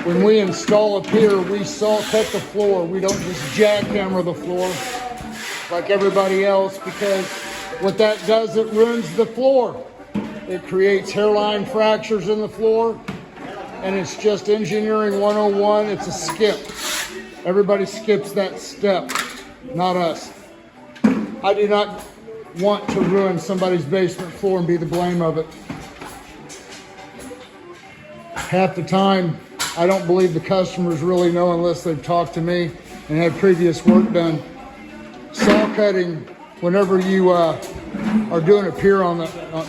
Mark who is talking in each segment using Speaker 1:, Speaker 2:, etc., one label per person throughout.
Speaker 1: When we install a pier, we saw cut the floor. We don't just jackhammer the floor like everybody else, because what that does, it ruins the floor. It creates hairline fractures in the floor, and it's just engineering 101. It's a skip. Everybody skips that step, not us. I do not want to ruin somebody's basement floor and be the blame of it. Half the time, I don't believe the customers really know unless they've talked to me and had previous work done. Saw cutting, whenever you are doing a pier on the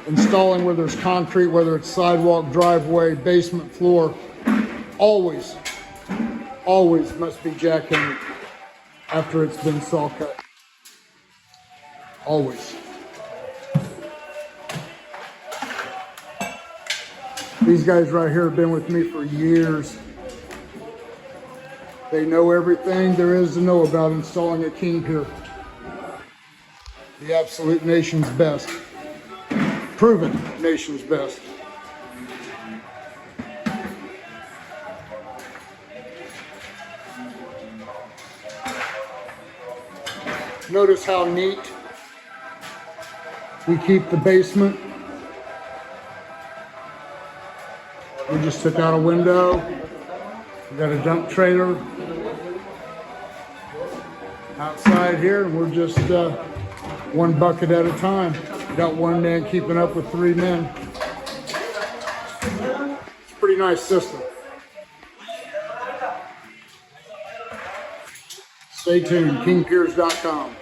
Speaker 1: installing, whether it's concrete, whether it's sidewalk, driveway, basement floor, always must be jackhammered after it's been saw cut. Always. These guys right here have been with me for years. They know everything there is to know about installing a king pier. The absolute nation's best. Proven nation's best. Notice how neat we keep the basement. We just took out a window. We got a dump trailer outside here, and we're just one bucket at a time. Got one man keeping up with 3 men. It's a pretty nice system. Stay tuned, kingpiers.com.